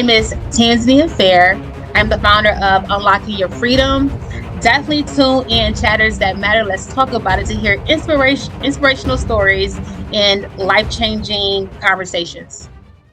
name is Tanz. I'm the founder of Unlocking Your Freedom. Definitely tune in Chatters That Matter. Let's talk about it to hear inspirational stories and life-changing conversations.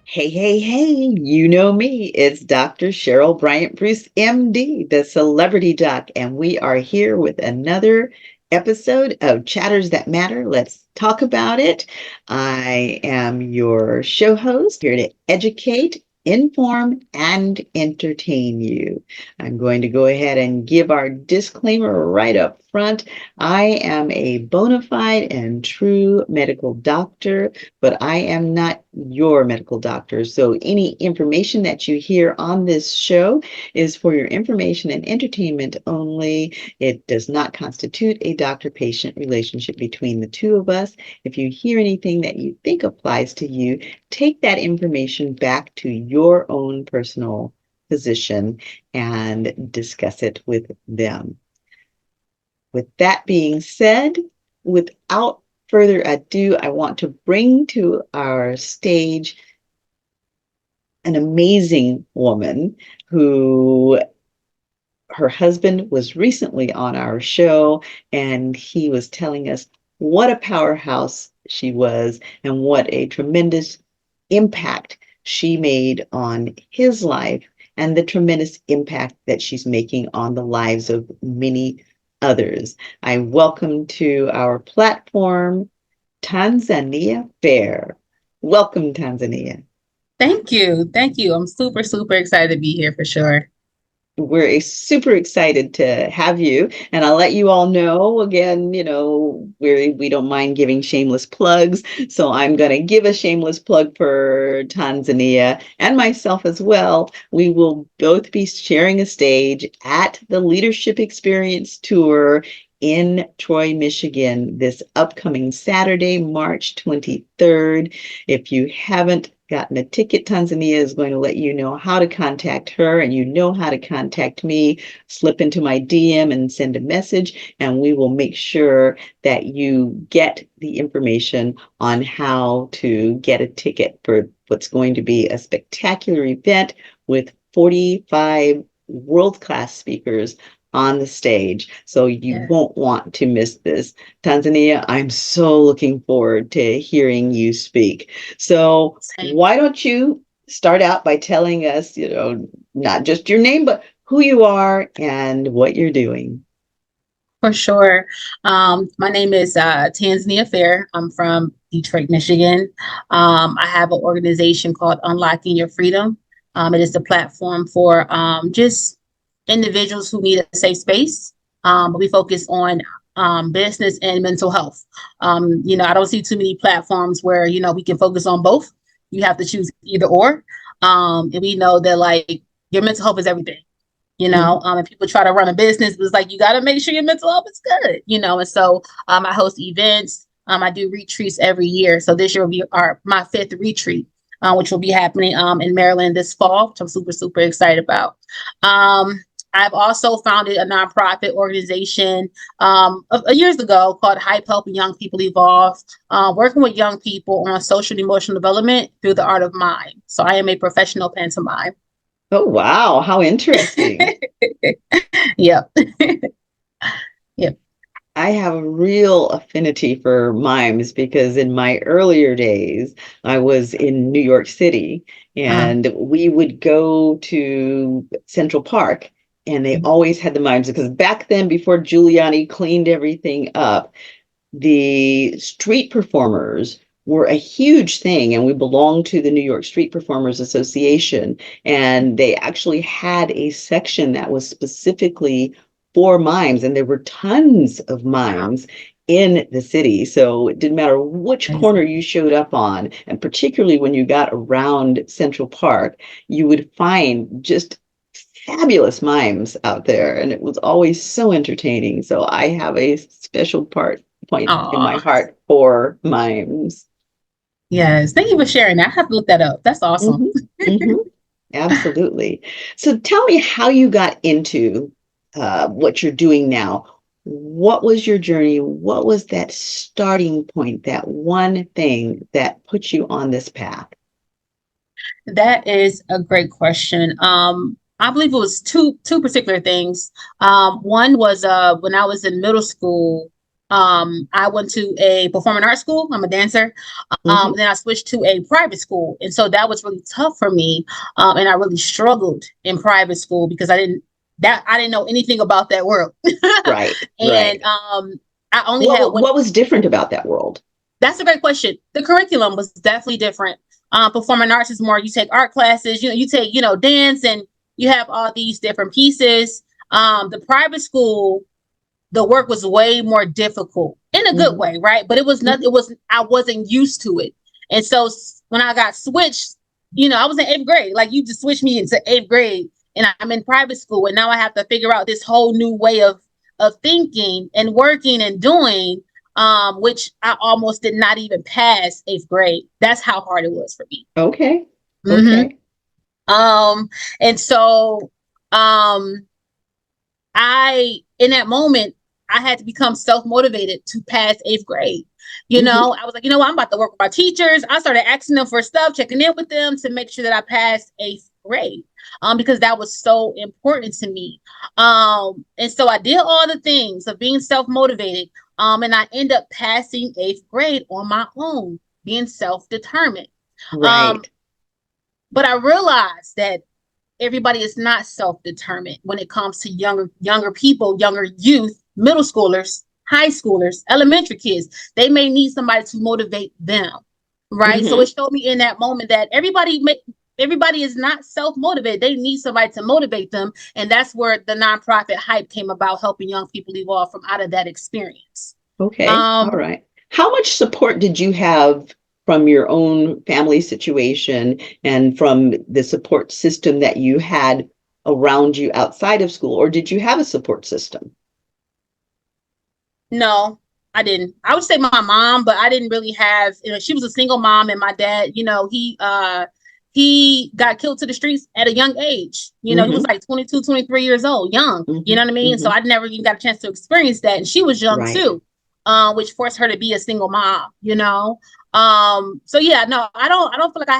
Hey, hey, hey, you know me. It's Dr. Cheryl Bryant Bruce, MD, the celebrity doc, and we are here with another episode of Chatters That Matter. Let's talk about it. I am your show host here to educate, inform, and entertain you. I'm going to go ahead and give our disclaimer right up front. I am a bona fide and true medical doctor, but I am not your medical doctor. So any information that you hear on this show is for your information and entertainment only. It does not constitute a doctor-patient relationship between the two of us. If you hear anything that you think applies to you, take that information back to your own personal physician and discuss it with them. With that being said, without further ado, I want to bring to our stage an amazing woman who her husband was recently on our show, and he was telling us what a powerhouse she was and what a tremendous impact she made on his life and the tremendous impact that she's making on the lives of many others. I welcome to our platform Tanzania Fair. Welcome, Tanzania. Thank you. Thank you. I'm super, super excited to be here for sure. We're super excited to have you, and I'll let you all know again, we don't mind giving shameless plugs. So I'm going to give a shameless plug for Tanzania and myself as well. We will both be sharing a stage at the Leadership Experience Tour in Troy, Michigan this upcoming Saturday, March 23rd. If you haven't gotten a ticket, Tanzania is going to let you know how to contact her, and you know how to contact me. Slip into my DM and send a message, and we will make sure that you get the information on how to get a ticket for what's going to be a spectacular event with 45 world-class speakers on the stage. So you Yeah. won't want to miss this. Tanzania, I'm so looking forward to hearing you speak. So Same. why don't you start out by telling us, not just your name, but who you are and what you're doing? For sure. My name is Tanzania Fair. I'm from Detroit, Michigan. I have an organization called Unlocking Your Freedom. It is a platform for just individuals who need a safe space. But we focus on business and mental health. I don't see too many platforms where, we can focus on both. You have to choose either or. And we know that like your mental health is everything. And people try to run a business, but it's like you got to make sure your mental health is good, and so I host events. I do retreats every year. So this year will be my fifth retreat, which will be happening in Maryland this fall, which I'm super, super excited about. I've also founded a nonprofit organization years ago called Hype Helping Young People Evolve, working with young people on social and emotional development through the art of mime. So I am a professional pantomime. Oh, wow. How interesting. Yep. Yep. I have a real affinity for mimes because in my earlier days, I was in New York City, Uh, and we would go to Central Park, and they always had the mimes because back then, before Giuliani cleaned everything up, the street performers were a huge thing, and we belonged to the New York Street Performers Association, and they actually had a section that was specifically for mimes, and there were tons of wow. mimes in the city. So it didn't matter which corner Amazing. you showed up on, and particularly when you got around Central Park, you would find just fabulous mimes out there, and it was always so entertaining. So I have a special point in my Aw. heart for mimes. Yes. Thank you for sharing that. I have to look that up. That's awesome. Hmm. Hmm. Absolutely. So tell me how you got into what you're doing now. What was your journey? What was that starting point, that one thing that put you on this path? That is a great question. I believe it was two particular things. One was when I was in middle school, I went to a performing arts school. I'm a dancer. Hmm. Then I switched to a private school, and so that was really tough for me. And I really struggled in private school because I didn't know anything about that world. Right, And right. I only had one. What was different about that world? That's a great question. The curriculum was definitely different. Performing arts is more you take art classes, you take, dance, and you have all these different pieces. The private school, the work was way more difficult in a good Hmm. way, right? But Hmm. I wasn't used to it. And so when I got switched, I was in eighth grade. Like you just switched me into eighth grade and I'm in private school. And now I have to figure out this whole new way of thinking and working and doing, which I almost did not even pass eighth grade. That's how hard it was for me. Okay, Mm-hmm. okay. Um, and so um in that moment, I had to become self motivated to pass eighth grade. Hmm. I was like, I'm about to work with my teachers. I started asking them for stuff, checking in with them to make sure that I passed eighth grade. Because that was so important to me. And so I did all the things of being self motivated. And I end up passing eighth grade on my own, being self determined. Um, Right, but I realized that everybody is not self-determined when it comes to younger people, younger youth, middle schoolers, high schoolers, elementary kids. They may need somebody to motivate them, right? So it hmm, showed me in that moment that everybody is not self-motivated. They need somebody to motivate them, and that's where the nonprofit hype came about, helping young people evolve from out of that experience. okay, all um right. How much support did you have from your own family situation and from the support system that you had around you outside of school, or did you have a support system? No, I didn't. I would say my mom, but I didn't really have, she was a single mom and my dad, he got killed to the streets at a young age. He was Hmm. like 22, 23 years old, young, you Hmm. know what I mean? So Hmm. I never even got a chance to experience that. And she was young Right, too, which forced her to be a single mom. So yeah, no, I don't feel like I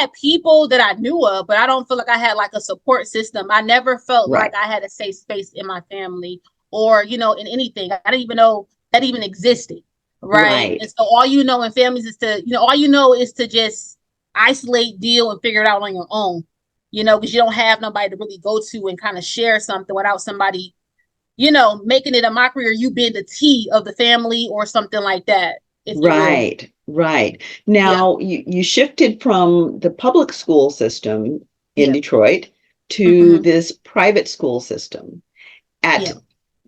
had people that I knew of, but I don't feel like I had like a support system. I never felt like right, I had a safe space in my family or, in anything. I didn't even know that even existed. Right. right, And so all you know in families is all you know is to just isolate, deal, and figure it out on your own, because you don't have nobody to really go to and kind of share something without somebody, making it a mockery or you being the T of the family or something like that, if you will. right, right. Yeah. Now, you shifted from the public school system in Yeah. Detroit to Hmm. this private school system. At Yeah.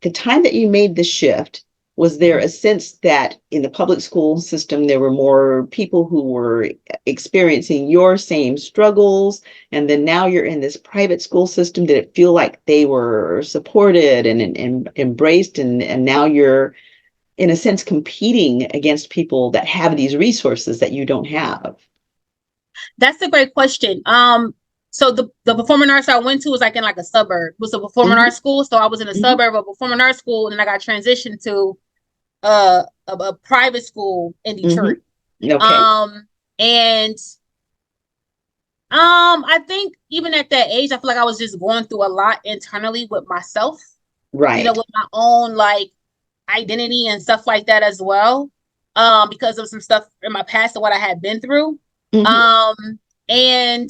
the time that you made the shift, was there Mhm. a sense that in the public school system there were more people who were experiencing your same struggles, and then now you're in this private school system? Did it feel like they were supported and embraced, and now you're in a sense competing against people that have these resources that you don't have? That's a great question. So the performing arts I went to was like in like a suburb. It was a performing Hmm. arts school, so I was in a Hmm. suburb of performing arts school, and then I got transitioned to a private school in Hmm. Detroit. Okay. Um, and I think even at that age, I feel like I was just going through a lot internally with myself. Right. With my own like identity and stuff like that as well. Because of some stuff in my past and what I had been through. Hmm. Um, and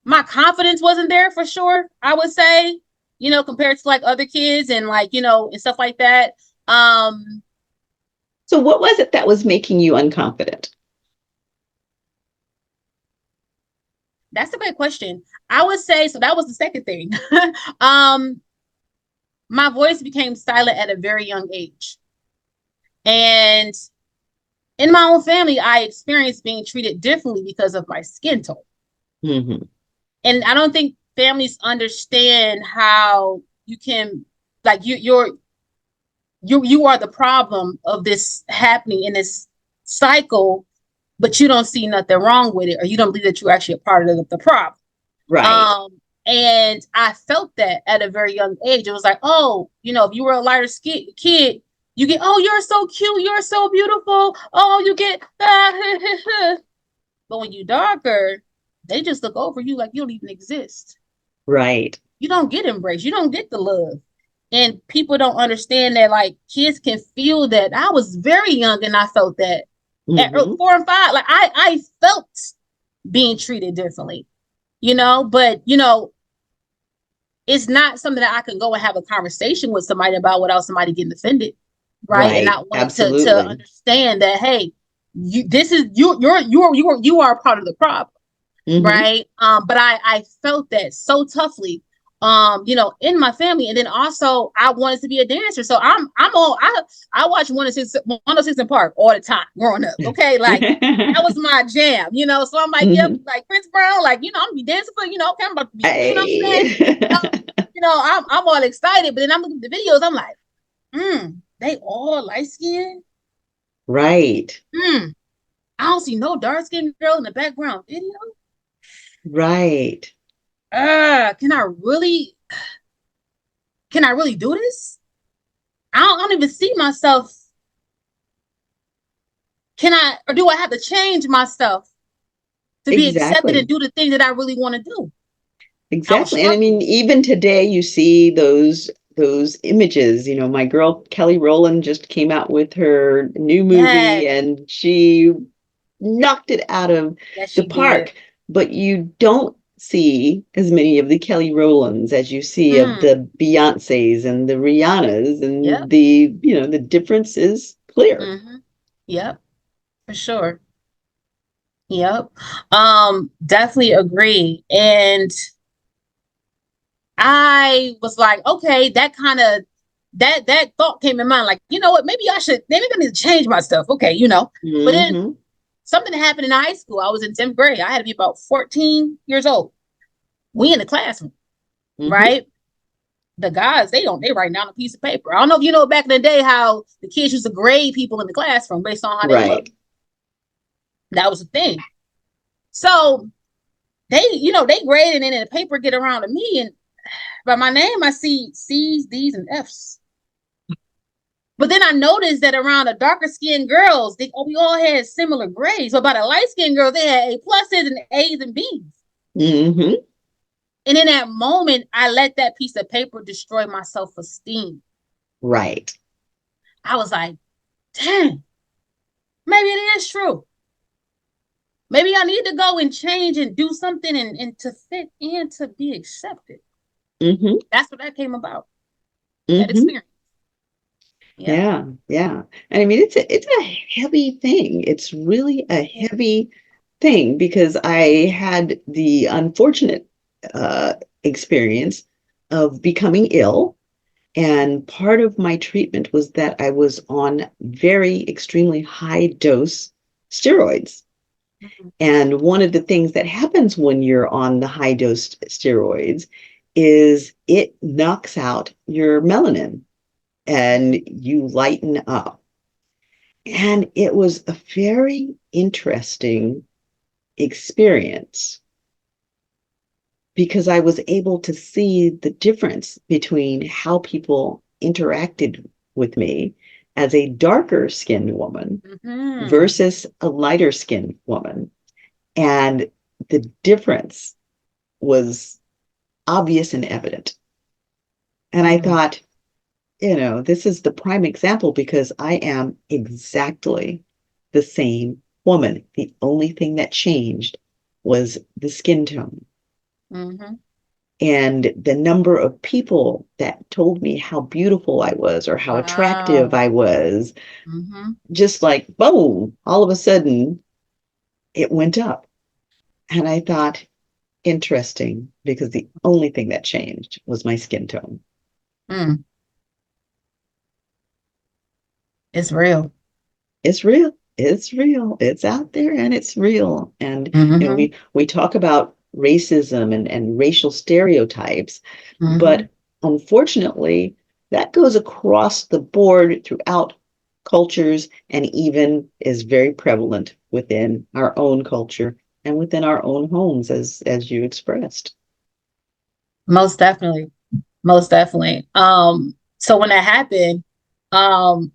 my confidence wasn't there for sure, I would say, compared to like other kids and like, and stuff like that. Um, So what was it that was making you unconfident? that's a great question. I would say so that was the second thing. um, my voice became silent at a very young age. And in my own family, I experienced being treated differently because of my skin tone. Hmm. And I don't think families understand how you can like you are the problem of this happening in this cycle, but you don't see nothing wrong with it, or you don't believe that you're actually a part of the problem. Right. And I felt that at a very young age. It was like, oh, if you were a lighter kid, You get, oh, you're so cute, you're so beautiful. Oh, you get, but when you darker, they just look over you like you don't even exist. Right. You don't get embraced. You don't get the love. And people don't understand that like kids can feel that. I was very young and I felt that at Hmm. 4 and 5. Like I felt being treated differently, but it's not something that I can go and have a conversation with somebody about without somebody getting offended, right? And Right. not wanting to Absolutely. understand that, hey, this is you are a part of the problem, Hmm. right? But I felt that so toughly, in my family, and then also I wanted to be a dancer, so I'm all I watch 106 in Park all the time growing up. Okay, like that was my jam, So I'm like, yep, Hmm. like Prince Brown, like I'm gonna be dancing for, okay, I'm about to be, you know what I'm saying? Hey. Um, I'm all excited, but then I'm looking at the videos, I'm like, they all light skinned. Right. Hmm, I don't see no dark skinned girl in the background video. Right. Can I really do this? I don't even see myself. Can I, or do I have to change myself to be accepted and Exactly. do the thing that I really want to do? I was Exactly. And I mean, struggling. even today you see those images. My girl Kelly Rowland just came out with her new movie Yes, and she knocked it out of yes, the she did. park. But you don't see as many of the Kelly Rowlands as you see of Mm, the Beyoncés and the Rihannas, and yep. the difference is clear. Mm-hmm. Yep. For sure. Yep. Definitely agree. And I was like, okay, that thought came in mind. Like, you know what? Maybe I need to change my stuff. Okay, But then Hmm. something happened in high school. I was in 10th grade. I had to be about 14 years old. We in the classroom, Hmm. right? The guys, they write down a piece of paper. I don't know if you know back in the day how the kids used to grade people in the classroom based on how they look. Right. That was a thing. So they graded and then the paper get around to me and by my name I see C's, D's, and F's. But then I noticed that around the darker skinned girls, we all had similar grades. But by the light skinned girls, they had A pluses and A's and B's. Hmm. And in that moment, I let that piece of paper destroy my self esteem. Right. I was like, dang, maybe it is true. Maybe I need to go and change and do something and to fit and to be accepted. Hmm. That's what that came about. That Hmm. experience. Yeah. Yeah, yeah. And I mean, it's a heavy thing. It's really a heavy thing because I had the unfortunate uh, experience of becoming ill. And part of my treatment was that I was on very extremely high dose steroids. Mhm. And one of the things that happens when you're on the high dose steroids is it knocks out your melanin and you lighten up. And it was a very interesting experience because I was able to see the difference between how people interacted with me as a darker skinned woman Mhm. versus a lighter skinned woman. And the difference was obvious and evident. And I Mhm. thought, this is the prime example because I am exactly the same woman. The only thing that changed was the skin tone. Mhm. And the number of people that told me how beautiful I was or how attractive Wow. I was, Mhm. just like boom, all of a sudden it went up. And I thought, interesting, because the only thing that changed was my skin tone. Mm. It's real. It's real. It's real. It's out there and it's real. And Mhm. we talk about racism and racial stereotypes, but Mhm. unfortunately, that goes across the board throughout cultures and even is very prevalent within our own culture and within our own homes, as you expressed. Most definitely. Most definitely. So when that happened, um,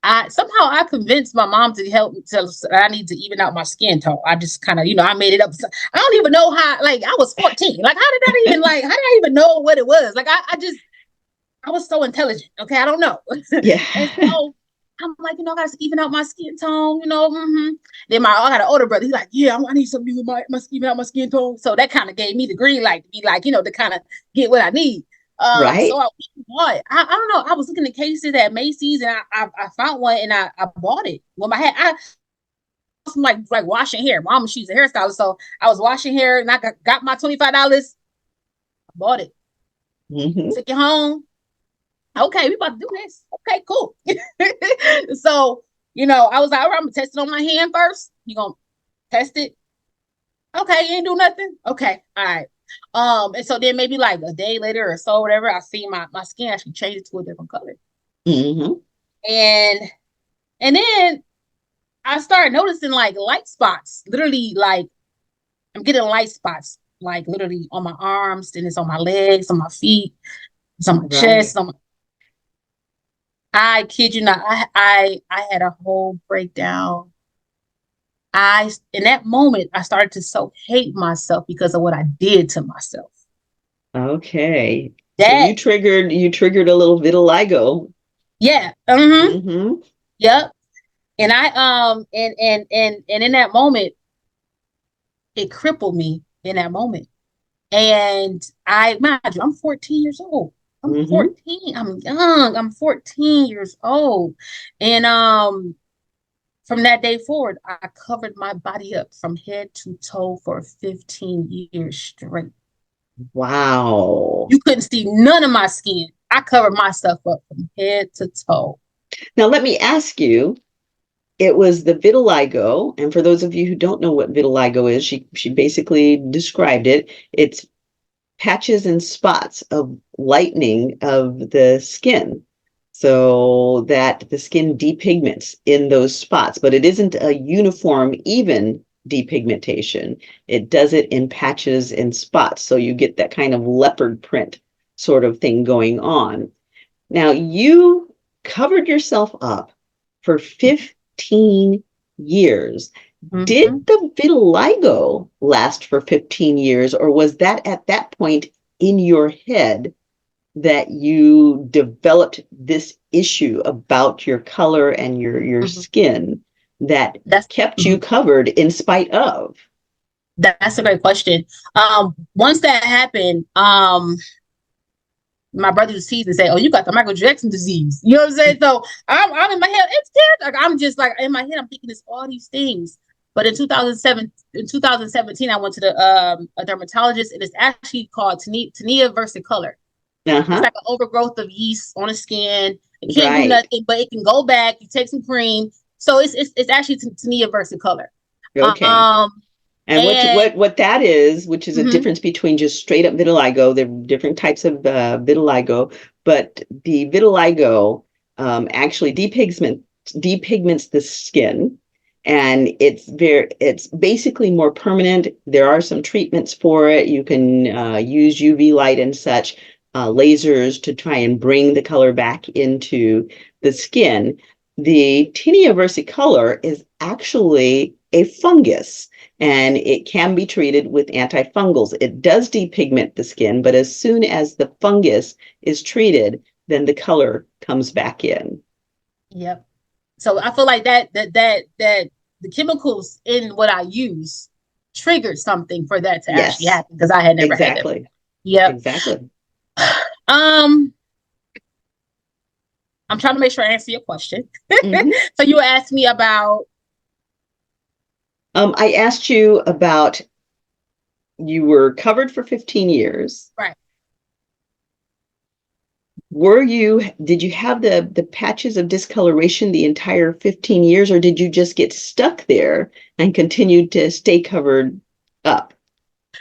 I convinced my mom to help me tell us that I need to even out my skin tone. I just kind of, I made it up. I don't even know how, like, I was 14. Like, how did I even know what it was? Like, I was so intelligent. Okay. I don't know. Yeah. And so I'm like, I got to even out my skin tone, Then I had an older brother. He's like, yeah, I need something with my even out my skin tone. So that kind of gave me the green light to be like, to kind of get what I need. So Right. I bought. I don't know. I was looking at cases at Macy's and I found one and I bought it. Well, my head, I was like washing hair. Mama, she's a hairstylist, so I was washing hair and I got my $25. I bought it. Hmm. Took it home. Okay, we about to do this. Okay, cool. So, I was like, all right, I'm gonna test it on my hand first. You gonna test it? Okay, you ain't do nothing. Okay, all right. And so then maybe like a day later or so, whatever, I see my skin actually change to a different color. Hmm. And then I started noticing like light spots, literally like I'm getting light spots, like literally on my arms, then it's on my legs, on my feet, it's on my chest, Right. on my I kid you not, I had a whole breakdown. In that moment I started to so hate myself because of what I did to myself. Okay. So That you triggered a little vitiligo. yeah, mm-hmm, Hmm. yep. And I and in that moment, it crippled me in that moment. And I mind you, I'm 14 years old. I'm Hmm. 14. I'm young. I'm 14 years old. And from that day forward, I covered my body up from head to toe for 15 years straight. Wow. You couldn't see none of my skin. I covered myself up from head to toe. Now let me ask you, it was the vitiligo, and for those of you who don't know what vitiligo is, she basically described it. It's patches and spots of lightening of the skin so that the skin depigments in those spots, but it isn't a uniform, even depigmentation. It does it in patches and spots. So you get that kind of leopard print sort of thing going on. Now, you covered yourself up for 15 years. Did Mm-hmm. the vitiligo last for 15 years, or was that at that point in your head that you developed this issue about your color and your Mm-hmm. skin that That's kept you mhm. covered in spite of? That's a great question. Once that happened, my brother was teased and say, "Oh, you got the Michael Jackson disease." You know what I'm saying? So I'm in my head. It's dead. Like I'm just like in my head. I'm thinking it's all these things. But in 2017, I went to the a dermatologist, and it's actually called tinea versicolor. It's Uh-huh. like an overgrowth of yeast on the skin. It can't do Right. nothing, but it can go back. You take some cream, so it's actually tinea versicolor. Okay. Um, And and what that is, which is a mhm, difference between just straight up vitiligo, there are different types of vitiligo, but the vitiligo actually depigments the skin, and it's basically more permanent. There are some treatments for it. You can use UV light and such, lasers to try and bring the color back into the skin. The tinea versicolor is actually a fungus, and it can be treated with antifungals. It does depigment the skin, but as soon as the fungus is treated, then the color comes back in. yep. So I feel like that the chemicals in what I use triggered something for that to actually Yes, happen because I had never had that. exactly. Yep. Exactly. Um, I'm trying to make sure I answer your question. Hmm. So you asked me about I asked you about, you were covered for 15 years. right. Did you have the patches of discoloration the entire 15 years, or did you just get stuck there and continued to stay covered up?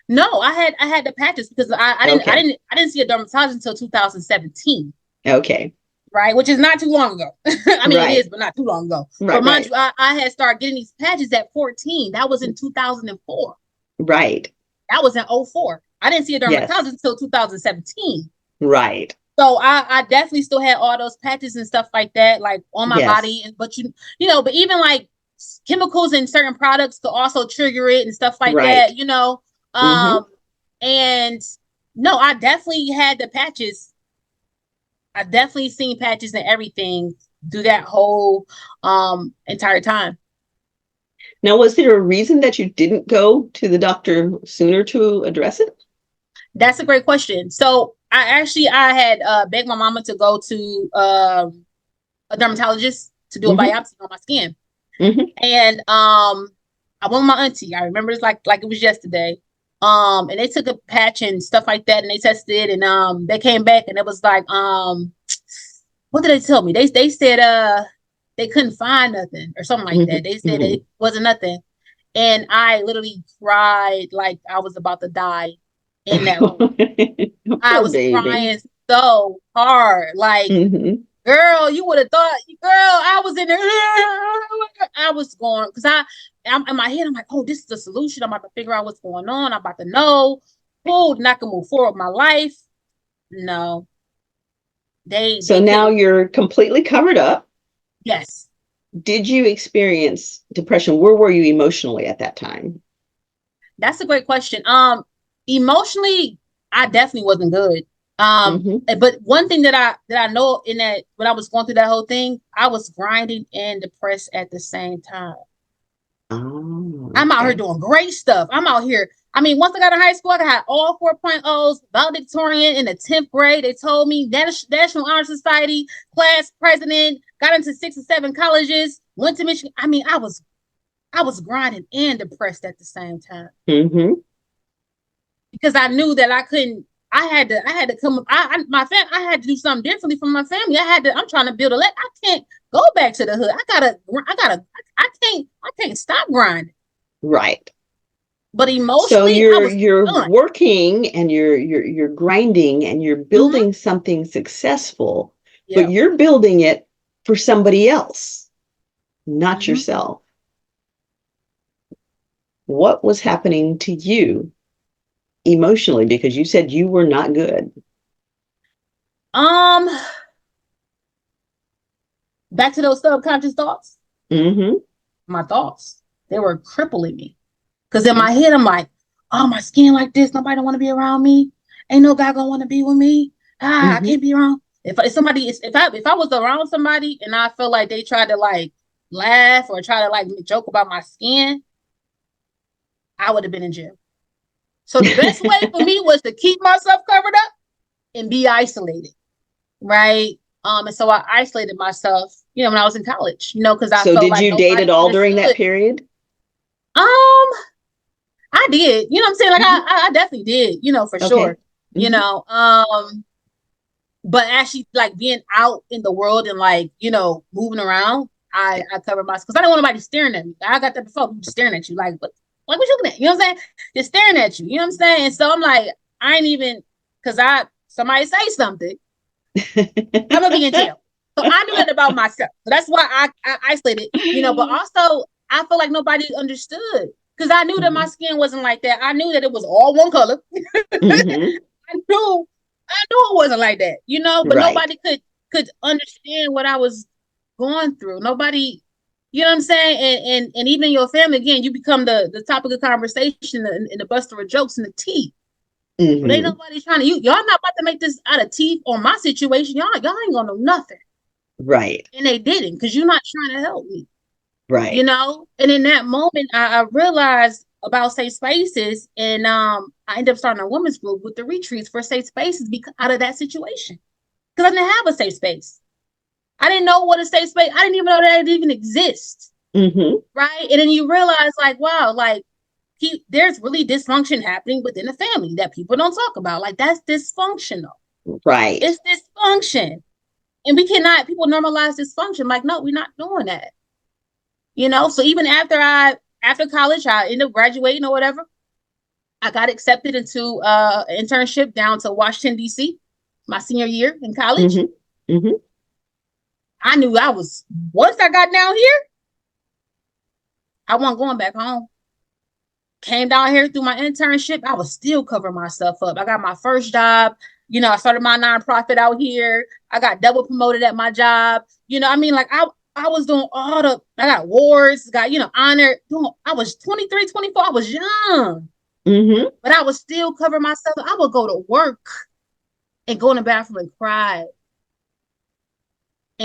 No, I had the patches because Okay. I didn't see a dermatologist until 2017. Okay. Right, which is not too long ago. I mean, it is, Right. but not too long ago. But Right. mind you, Right. I had started getting these patches at 14. That was in 2004. Right. That was in '04. I didn't see a Yes. dermatologist until 2017. Right. So I definitely still had all those patches and stuff like that, like on my Yes. body. And but but even like chemicals in certain products could also trigger it and stuff like Right. that. Mm-hmm. And no, I definitely had the patches. I definitely seen patches and everything through that whole entire time. Now, was there a reason that you didn't go to the doctor sooner to address it? That's a great question. So I had begged my mama to go to a dermatologist to do a Mm-hmm. biopsy on my skin. Mm-hmm. And I went with my auntie. I remember it's like it was yesterday. And they took a patch and stuff like that, and they tested it, and they came back, and it was like what did they tell me? They said they couldn't find nothing or something like that. They said Mm-hmm. it wasn't nothing, and I literally cried like I was about to die in that room. I Poor was baby. crying so hard, like Mm-hmm. girl, you would have thought, girl, I was in there. I was going because I'm in my head. I'm like, oh, this is the solution. I'm about to figure out what's going on. I'm about to know. Oh, and I can move forward with my life. No, So they now couldn't. you're completely covered up. Yes, Did you experience depression? Where were you emotionally at that time? that's a great question. Emotionally, I definitely wasn't good. Mm-hmm. But one thing that I know in that when I was going through that whole thing, I was grinding and depressed at the same time. Oh, I'm out here okay. doing great stuff. I'm out here. I mean, once I got to high school, I had all 4.0s, valedictorian in the 10th grade. They told me National Honor Society, class president, got into 6 or 7 colleges, went to Michigan. I mean, I was grinding and depressed at the same time Mm-hmm. because I knew that I couldn't. I had to come. I had to do something differently from my family. I'm trying to build I can't go back to the hood. I can't stop grinding. Right. But So emotionally, I you're was you're done. working and you're grinding and you're Mm-hmm. building something successful, but Yeah. you're building it for somebody else, not Mm-hmm. yourself. What was happening to you emotionally? Because you said you were not good. Um, Back to those subconscious thoughts. Mm-hmm. My thoughts, they were crippling me. Because in my head, I'm like, oh, my skin like this. Nobody don't want to be around me. Ain't no guy gonna want to be with me. I Mm-hmm. can't be around. If I was around somebody and I feel like they tried to like laugh or try to like joke about my skin, I would have been in jail. So the best way for me was to keep myself covered up and be isolated, right? And so I isolated myself, when I was in college, because I So felt did like you date at nobody all during that understood. period? Um, I did, you know what I'm saying? Like Mm-hmm. I definitely did, for Okay. sure. You Mm-hmm. know, but actually like being out in the world and like, moving around, Yeah. I covered myself because I didn't want nobody staring at me. I got that before, people staring at you, like what you looking at? You know what I'm saying? Just staring at you, you know what I'm saying? And so I'm like, I ain't even because somebody say something, I'm gonna be in jail. So I knew that about myself. So that's why I isolated, but also I feel like nobody understood because I knew that my Mm-hmm. skin wasn't like that. I knew that it was all one color. Mm-hmm. I knew I knew it wasn't like that, but Right. nobody could understand what I was going through. Nobody, you know what I'm saying? And even in your family, again, you become the topic of conversation and the buster of jokes and the tea. But ain't Mm-hmm. nobody trying to y'all not about to make this out of teeth on my situation. Y'all ain't gonna know nothing. Right. And they didn't because you're not trying to help me, Right. And in that moment I realized about safe spaces and I ended up starting a women's group with the retreats for safe spaces because out of that situation. Because I didn't have a safe space. I didn't know what a safe space, I didn't even know that it even exists. Mm-hmm. Right. And then you realize like, wow, like there's really dysfunction happening within the family that people don't talk about. Like that's dysfunctional. Right. It's dysfunction. And people normalize dysfunction. Like, no, we're not doing that. So even after college, I ended up graduating or whatever. I got accepted into an internship down to Washington, D.C., my senior year in college. Mm-hmm. Mm-hmm. I knew once I got down here, I wasn't going back home. Came down here through my internship. I was still covering myself up. I got my first job. I started my nonprofit out here. I got double promoted at my job. I mean, like I was doing I got awards, got, honored. I was 23, 24. I was young, Mm-hmm. but I was still covering myself. I would go to work and go in the bathroom and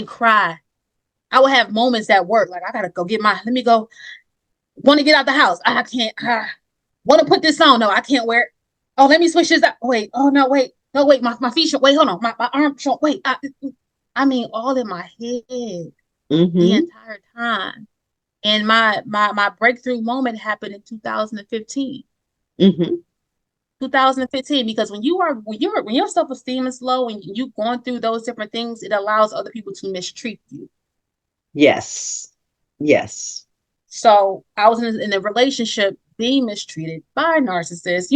cry. I would have moments at work. Like, I got to go let me go. Want to get out the house. I can't. Want to put this on. No, I can't wear it. Oh, let me switch this up. Wait. Oh, no, wait. No, wait. My feet short. Wait, hold on. My arm short. Wait. I mean, all in my head the Mm-hmm. entire time. And my breakthrough moment happened in 2015. Mm-hmm. 2015, because when your self-esteem is low and you going through those different things, it allows other people to mistreat you. Yes. Yes. So I was in a relationship being mistreated by a narcissist,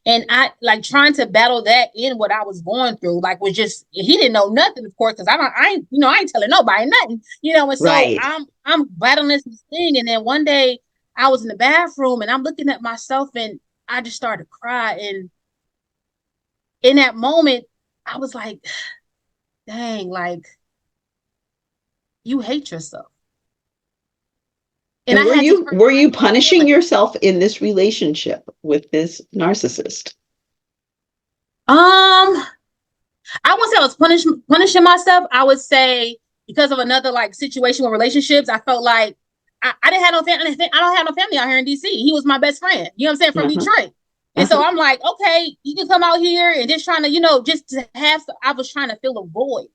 and I like trying to battle that in what I was going through, like was just he didn't know nothing, of course, because I ain't telling nobody nothing, and so Right. I'm battling this thing, and then one day I was in the bathroom and I'm looking at myself and I just started to cry, and in that moment I was like, dang, like you hate yourself. And And I were had to you hurt were my you own punishing feelings. yourself in this relationship with this narcissist? Um, I wouldn't say I was punishing myself. I would say because of another like situation with relationships, I felt like I didn't have no family. I don't have no family out here in DC. He was my best friend. You know what I'm saying, from Uh-huh. Detroit. And so Uh-huh. I'm like, okay, you can come out here and just trying to, just to have. I was trying to fill a void,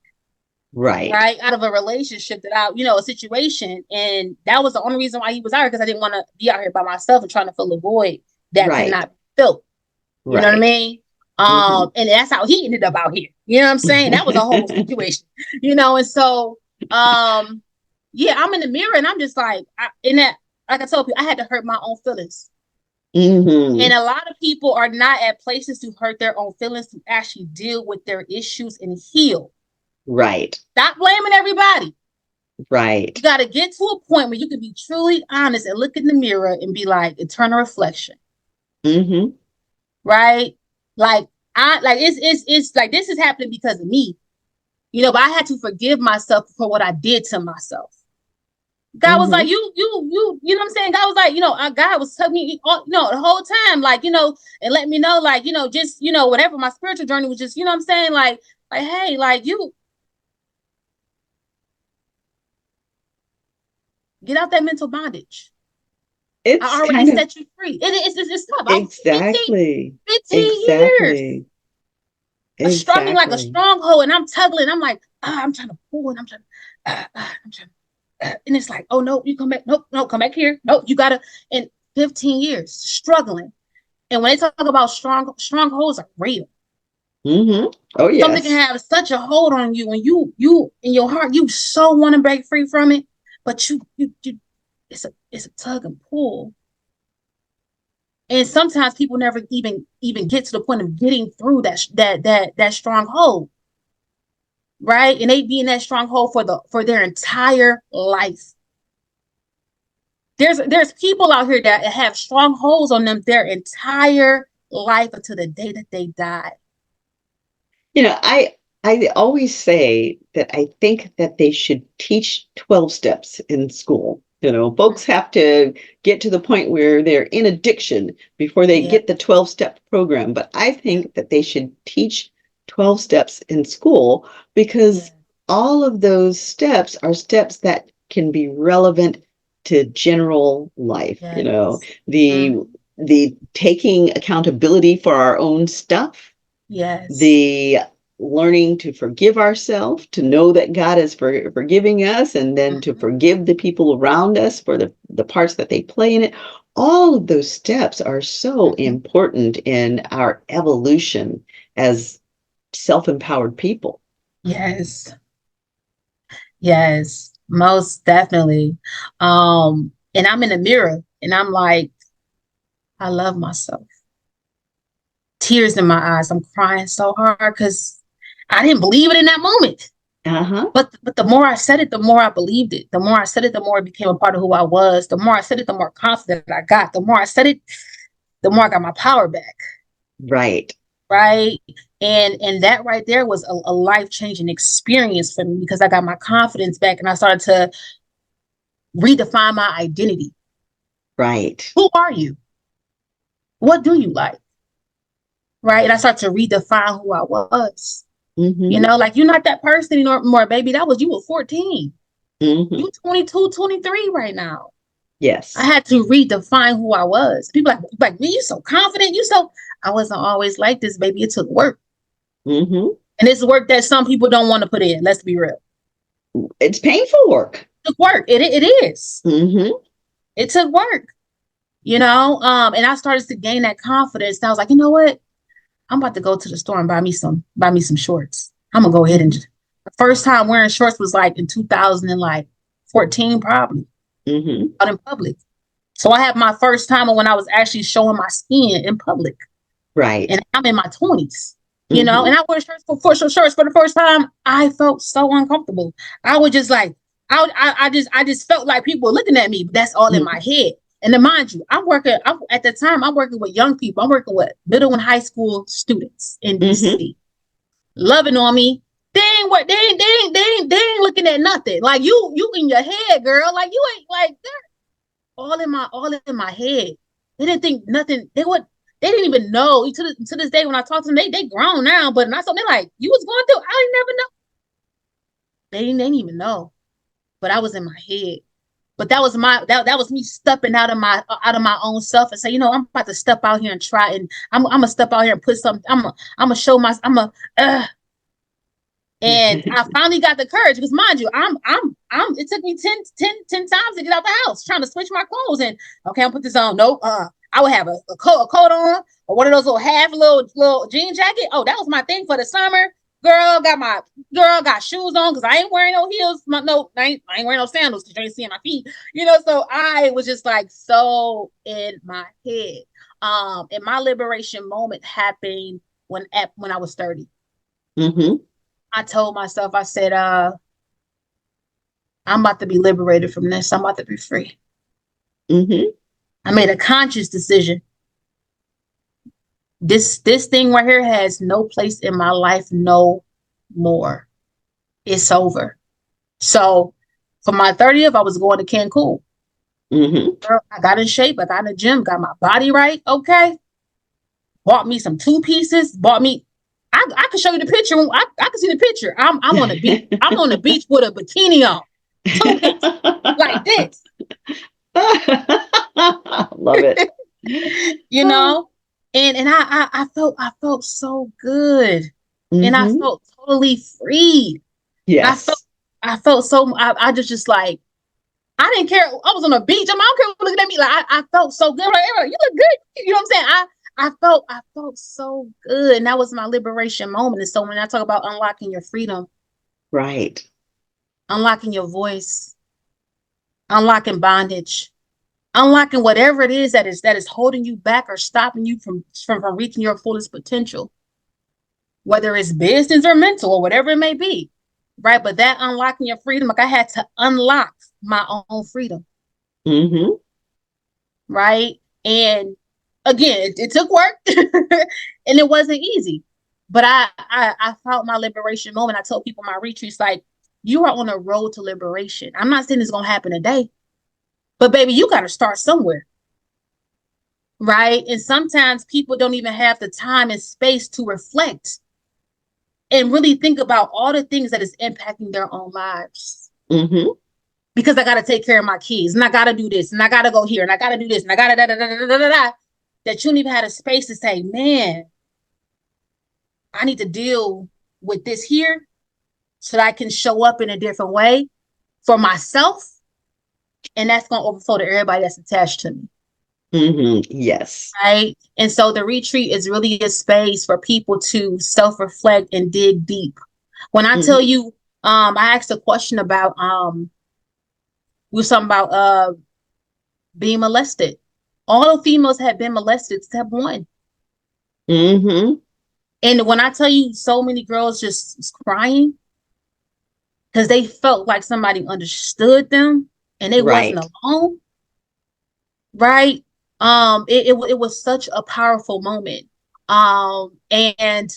Right. right, out of a relationship a situation, and that was the only reason why he was out here, because I didn't want to be out here by myself and trying to fill a void that could Right. not be filled. You know what I Right. mean? Mm-hmm. And that's how he ended up out here. You know what I'm saying? That was a whole situation, and so, yeah, I'm in the mirror and I'm just like, like I told you, I had to hurt my own feelings. Mm-hmm. And a lot of people are not at places to hurt their own feelings, to actually deal with their issues and heal. Right. Stop blaming everybody. You Right. got to get to a point where you can be truly honest and look in the mirror and be like, eternal reflection, Mm-hmm. right? Like, it's like this is happening because of me, but I had to forgive myself for what I did to myself. God was like, Mm-hmm. you know what I'm saying? God was like, God was telling me, the whole time, like, and let me know, like, just, whatever my spiritual journey was, just, you know what I'm saying? Like, hey, like, you get out that mental bondage. I It's already kind of set you free. It's tough. I 15, exactly. 15 years. Exactly. Struggling like a Exactly. stronghold, and I'm tugging, and I'm like, I'm trying to pull, and I'm trying, and it's like, oh no, you come back, nope, no, come back here, nope, you gotta. And 15 years struggling, and when they talk about strongholds are real. Mm-hmm. Oh Something can yes. have such a hold on you, and you in your heart, you so want to break free from it, but you it's a tug and pull, and sometimes people never even get to the point of getting through that stronghold, right? And they be in that stronghold for their entire life. There's people out here that have strongholds on them their entire life until the day that they die. I always say that I think that they should teach 12 steps in school. Folks have to get to the point where they're in addiction before they Yeah, get the 12-step program. But I yeah, think that they should teach 12 steps in school yeah, because all of those steps are steps that can be relevant to general life. yes, The mm, the taking accountability for our own stuff, yes, the learning to forgive ourselves, to know that God is forgiving us, and then to mm-hmm, forgive the people around us for the parts that they play in it. All of those steps are so mm-hmm, important in our evolution as self-empowered people. yes, yes, most definitely. And I'm in the mirror, and I'm like, I love myself. Tears in my eyes. I'm crying so hard because I didn't believe it in that moment. Uh-huh. But the more I said it, the more I believed it. The more I said it, the more it became a part of who I was. The more I said it, the more confident I got. The more I said it, the more I got my power back. Right. right? And that right there was a life-changing experience for me because I got my confidence back and I started to redefine my identity. Right. Who are you? What do you like? Right? And I started to redefine who I was. You Mm-hmm. know, like you're not that person anymore, baby. That was you at 14. Mm-hmm. You 22, 23 right now. I Yes. had to redefine who I was. People like me, you so confident. You so I wasn't always like this, baby. It took work. Mm-hmm. And it's work that some people don't want to put in. Let's be real. It's painful work. It took work. It is. Mm-hmm. It took work, you know. And I started to gain that confidence. And I was like, you know what? I'm about to go to the store and buy me some shorts. I'm gonna go ahead and Mm-hmm. just the first time wearing shorts was like in 2014, probably Mm-hmm. out in public. So I had my first time when I was actually showing my skin in public. Right. And I'm in my 20s, you know, Mm-hmm. and I wear shorts for the first time. I felt so uncomfortable. I was just like, I just felt like people were looking at me, but that's all in Mm-hmm. my head. And to mind you, at the time, I'm working with young people. I'm working with middle and high school students in Mm-hmm. DC, loving on me. They ain't looking at nothing. Like you in your head, girl. Like you ain't like all in my head. They didn't think nothing. They didn't even know to this day when I talk to them. They grown now, but not something like you was going through. I didn't never know. They didn't even know, but I was in my head. But that was me stepping out of my own self and say, you know, I'm about to step out here and try and I'm gonna step out here and put something. I'm gonna show my I'm a and I finally got the courage because mind you, it took me 10 times to get out the house trying to switch my clothes and okay, I'll put this on. Nope. I would have a coat on or one of those little jean jacket. Oh, that was my thing for the summer. Girl got shoes on because I ain't wearing no heels. I ain't wearing no sandals because you ain't seeing my feet. You know, so I was just like so in my head. And my liberation moment happened when I was 30. Mm-hmm. I told myself, I said, I'm about to be liberated from this. I'm about to be free. Mm-hmm. I made a conscious decision. This thing right here has no place in my life no more. It's over. So for my 30th, I was going to Cancun. Mm-hmm. Girl, I got in shape. I got in the gym, got my body right. Okay. Bought me some two pieces. I could show you the picture. I can see the picture. I'm on the beach. I'm on the beach with a bikini on. Two pieces. Like this. Love it. You know, and I felt so good, and I Mm-hmm. felt totally free. I felt Yes. I felt so I just like I didn't care. I was on the beach. I don't care looking at me. Like I felt so good. Like, "Ariel, you look good." You know what I'm saying? I felt so good, and that was my liberation moment. And so when I talk about unlocking your freedom, Right. unlocking your voice, unlocking bondage, unlocking whatever it is that is holding you back or stopping you from reaching your fullest potential, whether it's business or mental or whatever it may be, right? But that unlocking your freedom, like I had to unlock my own freedom, Mm-hmm. right? And again, it took work and it wasn't easy, but I felt my liberation moment. I told people in my retreats like, you are on a road to liberation. I'm not saying it's gonna happen today, but baby, you got to start somewhere. Right. And sometimes people don't even have the time and space to reflect and really think about all the things that is impacting their own lives. Mm-hmm. Because I got to take care of my kids and I got to do this and I got to go here and I got to do this and I got to da da da da da da da. That you don't even have a space to say, man, I need to deal with this here so that I can show up in a different way for myself. And that's going to overflow to everybody that's attached to me. Mm-hmm. Yes. Right. And so the retreat is really a space for people to self reflect and dig deep. When I tell Mm-hmm. you, I asked a question about, we were talking about being molested. All the females had been molested except one. Mm-hmm. And when I tell you, so many girls just crying because they felt like somebody understood them and they wasn't Right. alone. Right. It was such a powerful moment. And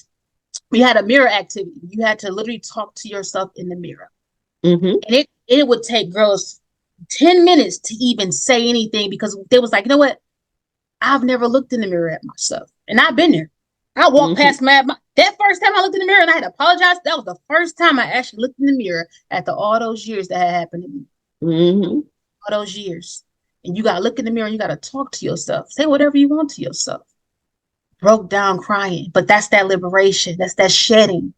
we had a mirror activity. You had to literally talk to yourself in the mirror. Mm-hmm. And it would take girls 10 minutes to even say anything because they was like, you know what? I've never looked in the mirror at myself. And I've been there. I walked Mm-hmm. past that first time I looked in the mirror and I had to apologize. That was the first time I actually looked in the mirror after all those years that had happened to me. Mm-hmm. All those years. And you gotta look in the mirror and you gotta talk to yourself. Say whatever you want to yourself. Broke down crying. But that's that liberation. That's that shedding.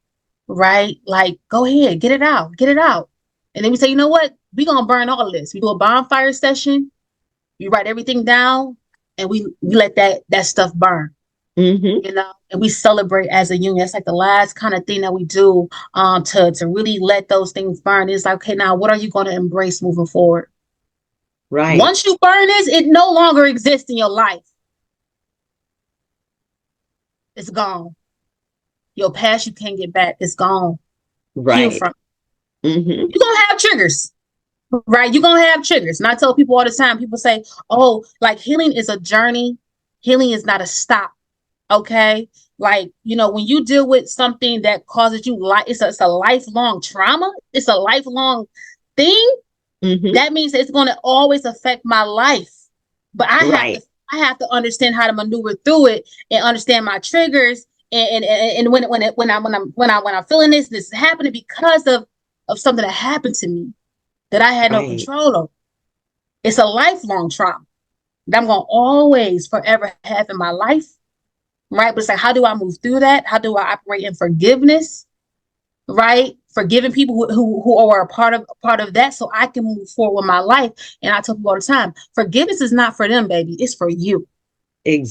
Right? Like, go ahead, get it out, get it out. And then we say, you know what? We're gonna burn all of this. We do a bonfire session, we write everything down, and we let that stuff burn, Mm-hmm. and we celebrate as a union. That's like the last kind of thing that we do to really let those things burn. It's like, okay, now what are you gonna embrace moving forward? Right. Once you burn this, it no longer exists in your life. It's gone. Your past you can't get back. It's gone. Heal Right. from Mm-hmm. it. You're gonna have triggers. Right, you're gonna have triggers. And I tell people all the time, people say, oh, like healing is a journey, healing is not a stop. Okay. Like, when you deal with something that causes you it's a lifelong trauma, it's a lifelong thing, Mm-hmm. that means it's gonna always affect my life. But Right. I have to understand how to maneuver through it and understand my triggers and when I'm feeling this is happening because of something that happened to me that I had no Right. control over. It's a lifelong trauma that I'm going to always forever have in my life. Right. But it's like, how do I move through that? How do I operate in forgiveness? Right. Forgiving people who are a part of that so I can move forward with my life. And I tell people all the time, forgiveness is not for them, baby. It's for you. Forgiveness.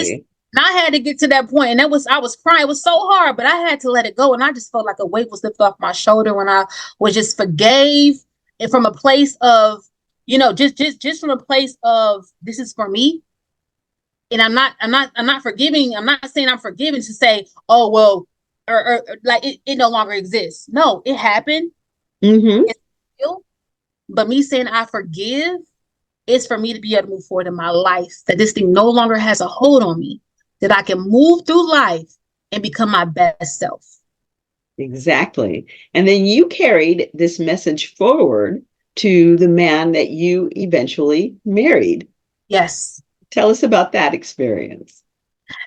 Exactly. And I had to get to that point, and I was crying. It was so hard, but I had to let it go. And I just felt like a weight was lifted off my shoulder when I was just forgave, and from a place of, just from a place of this is for me. And I'm not forgiving. I'm not saying I'm forgiving to say, oh well, or like it no longer exists. No, it happened. Mm-hmm. It's real. But me saying I forgive is for me to be able to move forward in my life, that this thing no longer has a hold on me, that I can move through life and become my best self. Exactly. And then you carried this message forward to the man that you eventually married. Yes, Tell us about that experience.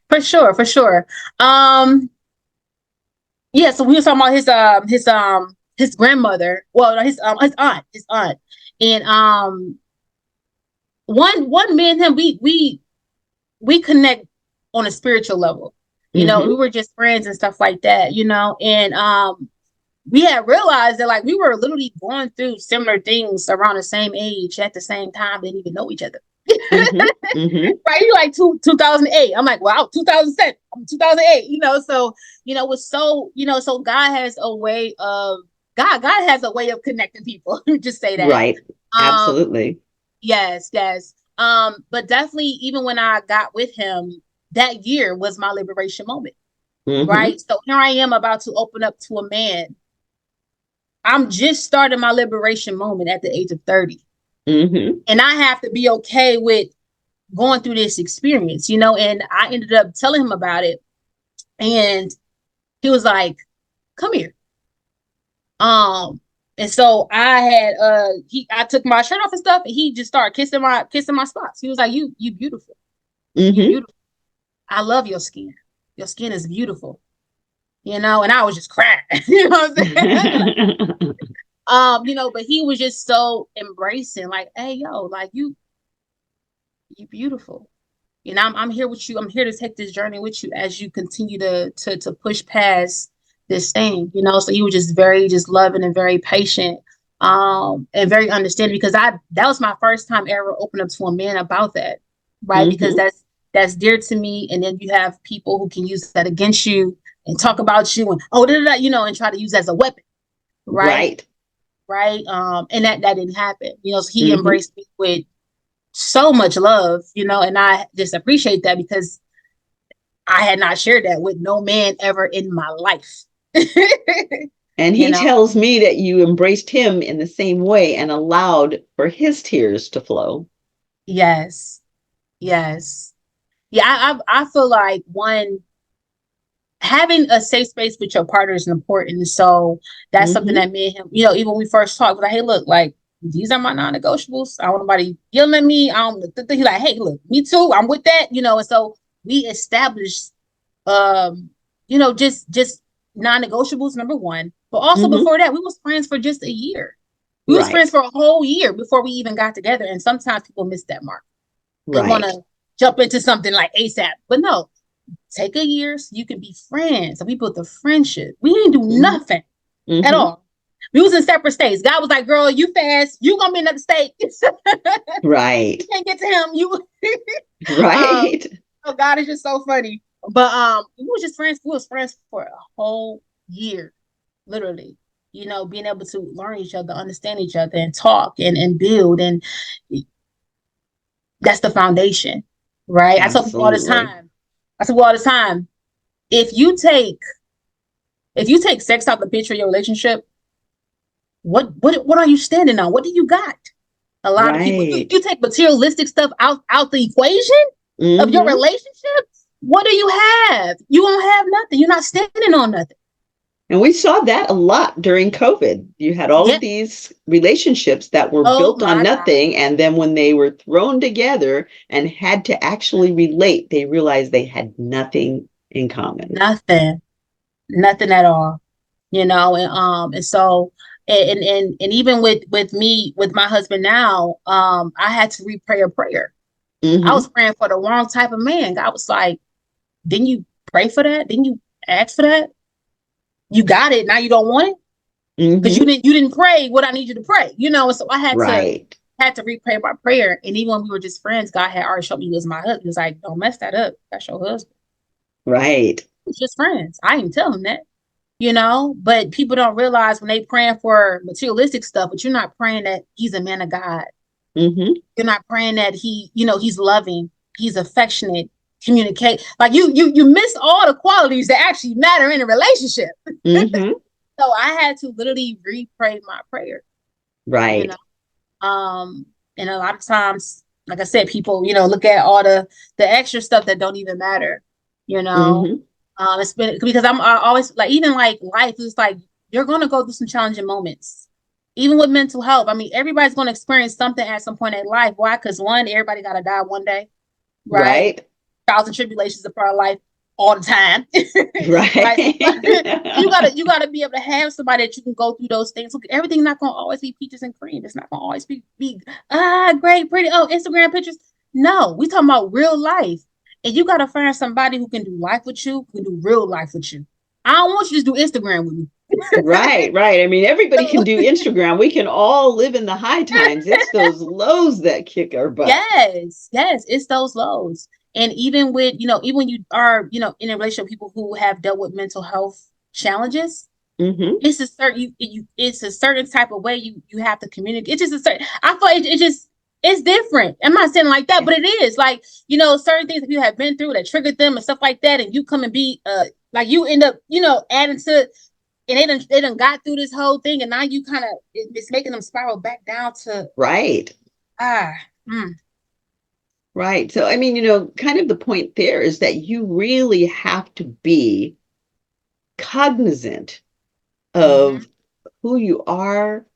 for sure, for sure. Yeah, so we were talking about his grandmother, well, no, his aunt. And one me and him, we connect on a spiritual level. We Mm-hmm. were just friends and stuff like that, and we had realized that like we were literally going through similar things around the same age at the same time, didn't even know each other. Mm-hmm. Mm-hmm. Right? You're like 2008. I'm like, wow, 2007. I'm 2008. So, was so, so God has a way of connecting people. Just say that. Right. Um, Absolutely. yes, yes. But definitely even when I got with him, that year was my liberation moment. Mm-hmm. Right. So here I am about to open up to a man. I'm just starting my liberation moment at the age of 30. Mm-hmm. And I have to be okay with going through this experience, and I ended up telling him about it. And he was like, come here. Um, and so I took my shirt off and stuff, and he just started kissing my spots. He was like, you beautiful. You Mm-hmm. beautiful. I love your skin. Your skin is beautiful. And I was just crying. You know what I'm saying? Like, but he was just so embracing, like, hey, yo, like you beautiful. I'm here with you. I'm here to take this journey with you as you continue to push past this thing. So he was just very just loving and very patient, and very understanding because that was my first time ever opening up to a man about that, right? Because Mm-hmm. that's dear to me. And then you have people who can use that against you and talk about you and oh, and try to use as a weapon, right? Right. Right. And that didn't happen. So he Mm-hmm. embraced me with so much love, and I just appreciate that because I had not shared that with no man ever in my life. And you he know, tells me that you embraced him in the same way and allowed for his tears to flow. yes, yes. Yeah, I feel like one, having a safe space with your partner is important. So that's something Mm-hmm. that me and him, even when we first talked, like, hey, look, like these are my non-negotiables. I don't want nobody yelling at me. I don't. He's like, hey, look, me too. I'm with that. And so we established, um, just non-negotiables. Number one, but also Mm-hmm. before that, we was friends for just a year. We was Right. friends for a whole year before we even got together. And sometimes people miss that mark. They want Right. to jump into something like ASAP, but no, take a year so you can be friends. So we built a friendship. We didn't do Mm-hmm. nothing at Mm-hmm. all. We was in separate states. God was like, "Girl, you fast. You gonna be in another state. You Right. can't get to him. You." um. Right. Oh, God is just so funny. But we was just friends. We was friends for a whole year, literally. Being able to learn each other, understand each other, and talk and build, and that's the foundation, right? I tell people all the Absolutely. time. I tell people all the time. If you take if you take sex out the picture of your relationship, what are you standing on? What do you got? A lot of people, you Right. take materialistic stuff out the equation of your Mm-hmm. relationship. What do you have? You don't have nothing. You're not standing on nothing. And we saw that a lot during COVID. You had all of Yeah. these relationships that were Oh built on my God. nothing. And then when they were thrown together and had to actually relate, they realized they had nothing in common. Nothing. Nothing at all. And so and even with me with my husband now, I had to re-pray a prayer. I was Mm-hmm. praying for the wrong type of man. God was like, didn't you pray for that? Didn't you ask for that? You got it. Now you don't want it because you Mm-hmm. didn't pray what I need you to pray. And so I Right. had to repray my prayer. And even when we were just friends, God had already showed me he was my husband. He was like, don't mess that up. That's your husband. Right. It's just friends. I didn't tell him that. But people don't realize when they praying for materialistic stuff, but you're not praying that he's a man of God. Mm-hmm. You're not praying that he's loving, he's affectionate, communicate. Like you miss all the qualities that actually matter in a relationship. Mm-hmm. So I had to literally re-pray my prayer, you know. Right. Um, and a lot of times, like I said, people, look at all the extra stuff that don't even matter, you know. Mm-hmm. It's been because I always like, even like life is like, you're gonna go through some challenging moments. Even with mental health. I mean, everybody's gonna experience something at some point in life. Why? Because one, everybody gotta die one day, right? Right. Trials and tribulations are part of life all the time. Right. So Right. you gotta be able to have somebody that you can go through those things. Look, everything's not gonna always be peaches and cream. It's not gonna always be great, pretty. Oh, Instagram pictures. No, we talking about real life. And you gotta find somebody who can do life with you, who can do real life with you. I don't want you to do Instagram with me. Right, right. I mean, everybody can So, do Instagram. We can all live in the high times. It's those lows that kick our butt. yes, it's those lows. And even with, even when you are, in a relationship with people who have dealt with mental health challenges, Mm-hmm. it's a certain type of way you have to communicate. It's just a certain, I feel it just it's different. I'm not saying like that, but it is like, certain things that people have been through that triggered them and stuff like that, and you come and be like you end up, adding to, and they done got through this whole thing, and now you kind of, it's making them spiral back down to Right, ah mm, right. So, I mean, kind of the point there is that you really have to be cognizant mm-hmm, of who you are,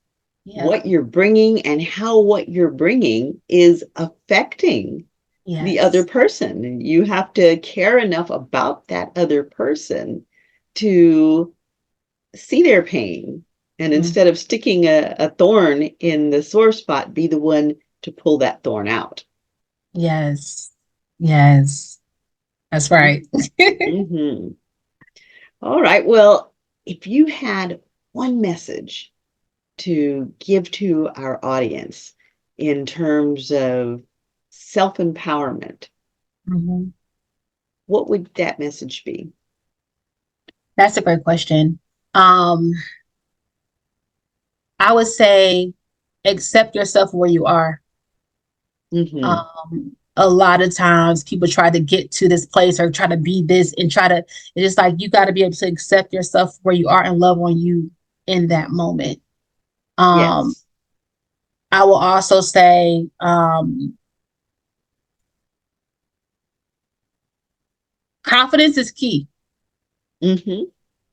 yeah, what you're bringing, and how what you're bringing is affecting the other yes, person. You have to care enough about that other person to see their pain. And mm, instead of sticking a thorn in the sore spot, be the one to pull that thorn out. yes, yes, that's right. Mm-hmm. All right. Well, if you had one message to give to our audience in terms of self empowerment, Mhm. what would that message be? That's a great question. um I would say accept yourself where you are. Mm-hmm. A lot of times people try to get to this place or try to be this and it's just like you got to be able to accept yourself where you are and love on you in that moment. Um, Yes. I will also say, Confidence is key. Mm-hmm.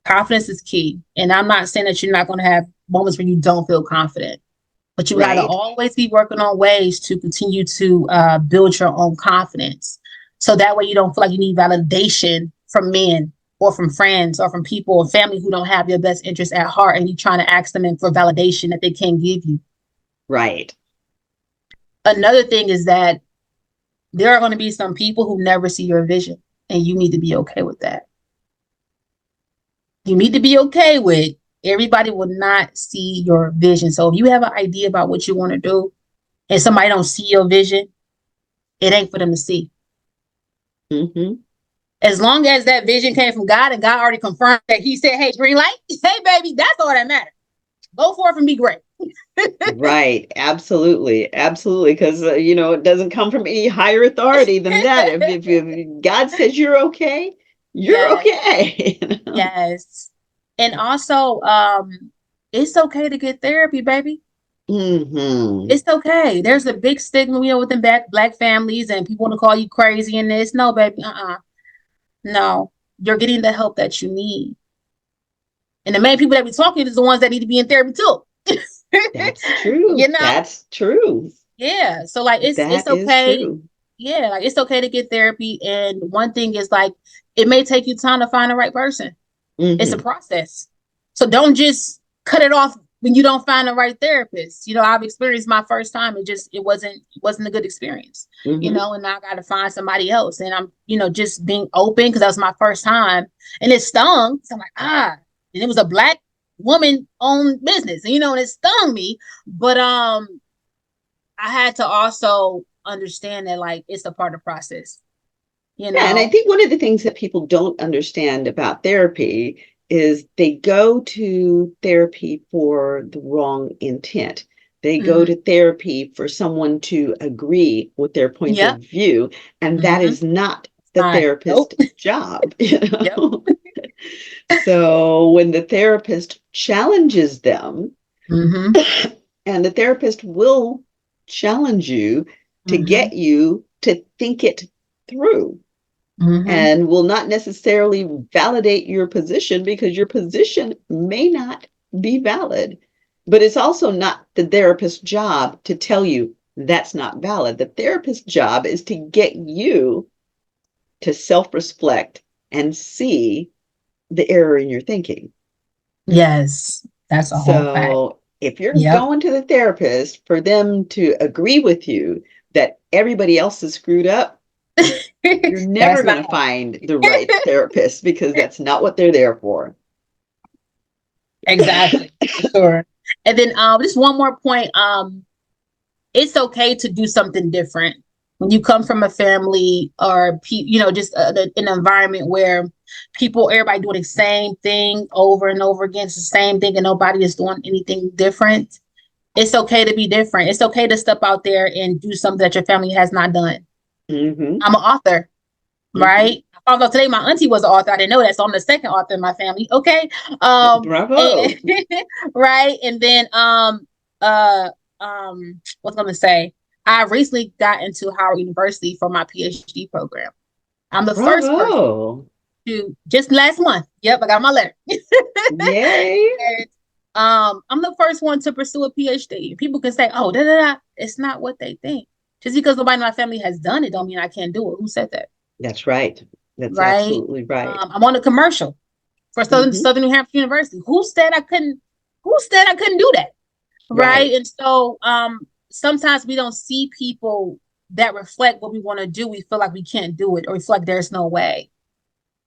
Confidence is key. And I'm not saying that you're not going to have moments where you don't feel confident, but you got to Right. always be working on ways to continue to build your own confidence. So that way you don't feel like you need validation from men or from friends or from people or family who don't have your best interest at heart and you trying to ask them for validation that they can't give you. Right. Another thing is that there are going to be some people who never see your vision, and you need to be okay with that. You need to be okay with everybody will not see your vision. So if you have an idea about what you want to do and somebody don't see your vision, it ain't for them to see. Mm-hmm. As long as that vision came from God and God already confirmed that He said, "Hey, green light, hey, baby," that's all that matters. Go forth and be great. Right. Absolutely. Absolutely. Because, it doesn't come from any higher authority than that. If God says you're okay, you're Yes, okay. yes. And also, it's okay to get therapy, baby. Mm-hmm. It's okay. There's a big stigma, within black families, and people want to call you crazy in this. No, baby, no. You're getting the help that you need. And the main people that be talking is the ones that need to be in therapy too. That's true. You know? That's true. Yeah. So like it's That is okay. true. Yeah, like it's okay to get therapy. And one thing is like it may take you time to find the right person. It's a Mm-hmm. process. So don't just cut it off when you don't find the right therapist. I've experienced my first time. It wasn't a good experience. Mm-hmm. And now I gotta find somebody else. And I'm, just being open because that was my first time. And it stung. So I'm like, and it was a black woman owned business. And it stung me. But I had to also understand that like it's a part of the process, you Yeah, and I know. think one of the things that people don't understand about therapy is they go to therapy for the wrong intent. They go Mm-hmm. to therapy for someone to agree with their point of Yep. view, and that Mm-hmm. is not the Fine. Nope. therapist's job, Yep. So when the therapist challenges them, Mm-hmm. and the therapist will challenge you to Mm-hmm. get you to think it through Mm-hmm. and will not necessarily validate your position because your position may not be valid. But it's also not the therapist's job to tell you that's not valid. The therapist's job is to get you to self reflect and see the error in your thinking. Yes, that's a whole fact. So if you're Yep. going to the therapist for them to agree with you that everybody else is screwed up, you're never That's going not to find the right therapist because that's not what they're there for. exactly for sure. And then just one more point. It's okay to do something different when you come from a family or just an environment where everybody doing the same thing over and over again. It's the same thing, and nobody is doing anything different. It's okay to be different. It's okay to step out there and do something that your family has not done. Mm-hmm. I'm an author, Mm-hmm. right? Although today my auntie was an author, I didn't know that, so I'm the second author in my family. Okay, and Bravo. right, and then what's I gonna say? I recently got into Howard University for my PhD program. I'm the first person Bravo. to just last month. Yep, I got my letter. Yay. And I'm the first one to pursue a PhD. People can say, "Oh, da da da." It's not what they think. Just because nobody in my family has done it, don't mean I can't do it. Who said that? That's right. That's Right? absolutely right. I'm on a commercial for Mm-hmm. Southern New Hampshire University. Who said I couldn't? Who said I couldn't do that? Right? Right. And so, sometimes we don't see people that reflect what we want to do. We feel like we can't do it, or we feel like there's no way.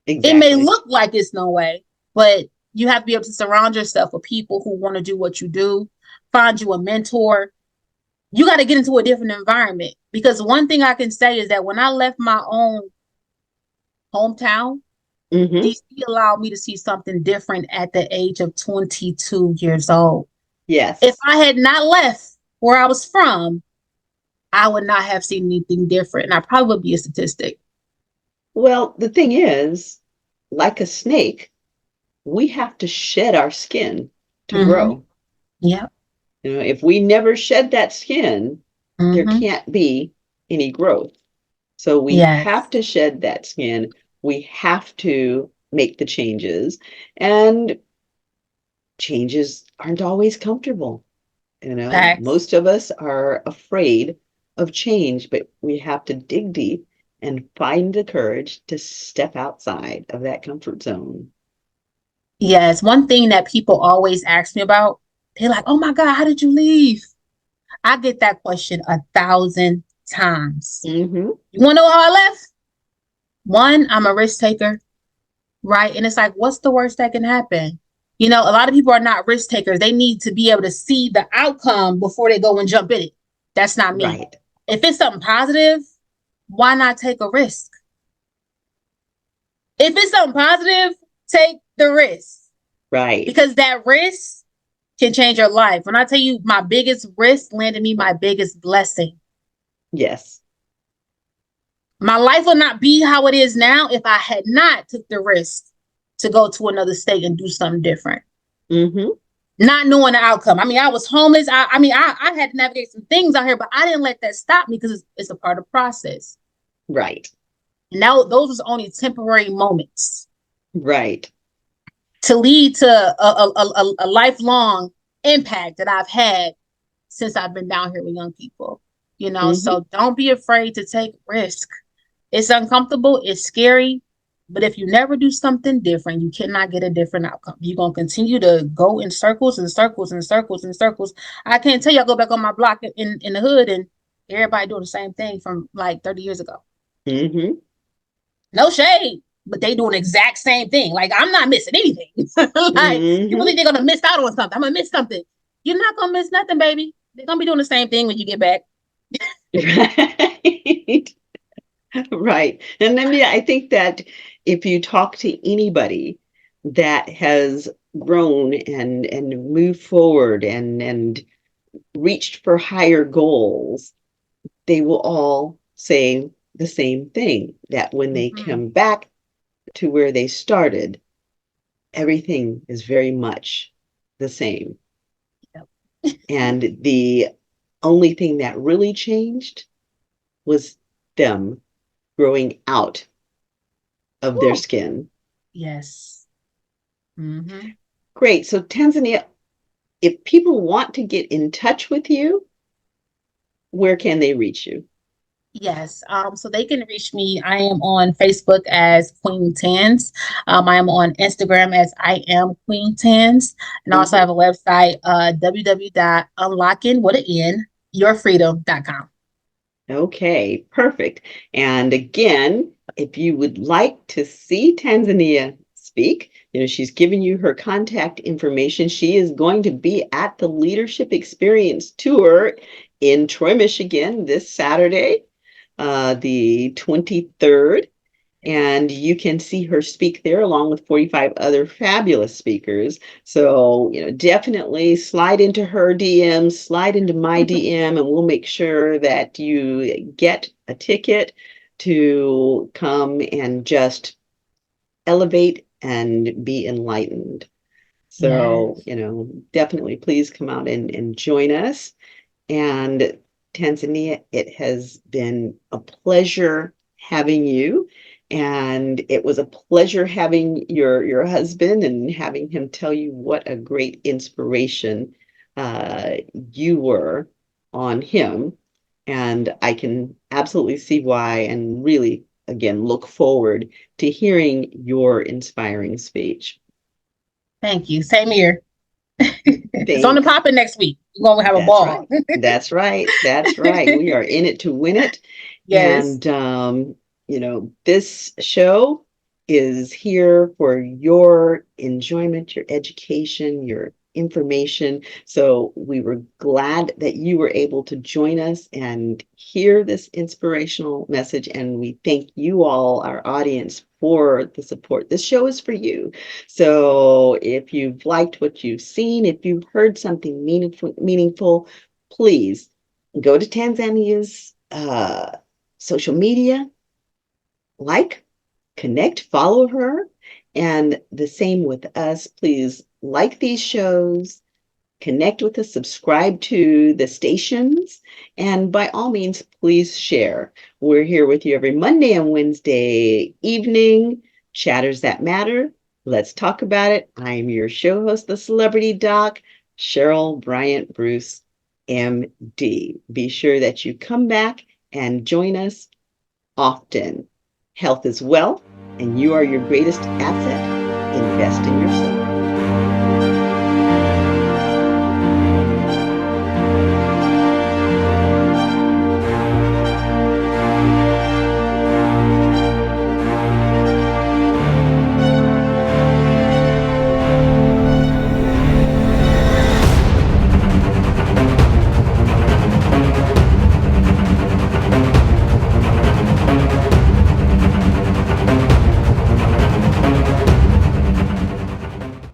It may Exactly. look like it's no way, but you have to be able to surround yourself with people who want to do what you do. Find you a mentor. You got to get into a different environment, because one thing I can say is that when I left my own hometown, Mm-hmm. DC allowed me to see something different at the age of 22 years old. If Yes. I had not left where I was from, I would not have seen anything different. And I probably would be a statistic. Well, the thing is, like a snake, we have to shed our skin to Mm-hmm. grow. Yeah. If we never shed that skin, there Mm-hmm. can't be any growth. So we have Yes. to shed that skin. we have to make the changes, and changes aren't always comfortable. Facts. Most of us are afraid of change, but we have to dig deep and find the courage to step outside of that comfort zone. Yes, one thing that people always ask me about, they're like, "Oh my God, how did you leave?" I get that question 1,000 times. Mm-hmm. You want to know how I left? One, I'm a risk taker, right? And it's like, what's the worst that can happen? A lot of people are not risk takers. They need to be able to see the outcome before they go and jump in it. That's not me. Right, If it's something positive, why not take a risk? If it's something positive, take the risk right. because that risk can change your life. When I tell you my biggest risk landed me my biggest blessing. Yes. My life would not be how it is now if I had not took the risk to go to another state and do something different. Mm-hmm. Not knowing the outcome. I mean, I was homeless. I had to navigate some things out here, but I didn't let that stop me because it's a part of the process. Right, And now those was only temporary moments right. to lead to a lifelong impact that I've had since I've been down here with young people. Mm-hmm. So don't be afraid to take risk. It's uncomfortable, it's scary, but if you never do something different, you cannot get a different outcome. You're gonna continue to go in circles and circles and circles and circles. I can't tell you I go back on my block in the hood and everybody doing the same thing from like 30 years ago. Mm-hmm. No shade, but they doing the exact same thing. Like I'm not missing anything. Like people Mm-hmm. think they're gonna miss out on something. I'm gonna miss something. You're not gonna miss nothing, baby. They're gonna be doing the same thing when you get back. Right. Right. And then, yeah, I think that if you talk to anybody that has grown and moved forward and reached for higher goals, they will all say the same thing, that when they Mm-hmm. come back to where they started, everything is very much the same. Yep. And the only thing that really changed was them growing out of their Woo. skin. Yes. Mm-hmm. Great. So, Tanzania, if people want to get in touch with you, where can they reach you? Yes. So they can reach me. I am on Facebook as Queen Tanz. I am on Instagram as I am Queen Tanz. And I also Mhm. have a website, www.unlocking, with an N, yourfreedom.com. Okay, perfect. And again, if you would like to see Tanzania speak, she's given you her contact information. She is going to be at the Leadership Experience Tour in Troy, Michigan this Saturday, the 23rd. And you can see her speak there along with 45 other fabulous speakers. So, definitely slide into her DM, slide into my DM, and we'll make sure that you get a ticket to come and just elevate and be enlightened. So, Yes. definitely please come out and join us. And Tanzania, it has been a pleasure having you. And it was a pleasure having your husband and having him tell you what a great inspiration you were on him. And I can absolutely see why, and really, again, look forward to hearing your inspiring speech. Thank you. Same here. It's on the Thanks. popping next week. We're going to have a That's ball. right. That's right. That's right. We are in it to win it. Yes. And, this show is here for your enjoyment, your education, your information. So we were glad that you were able to join us and hear this inspirational message. And we thank you all, our audience, for the support. This show is for you. So if you've liked what you've seen, if you've heard something meaningful, please go to Tanzania's social media, like, connect, follow her, and the same with us. Please like these shows, Connect with us, subscribe to the stations, and by all means, please share. We're here with you every Monday and Wednesday evening. Chatters That Matter. Let's talk about it. I'm your show host, the Celebrity Doc, Cheryl Bryant Bruce, MD. Be sure that you come back and join us often. Health is wealth, and you are your greatest asset. Invest in yourself.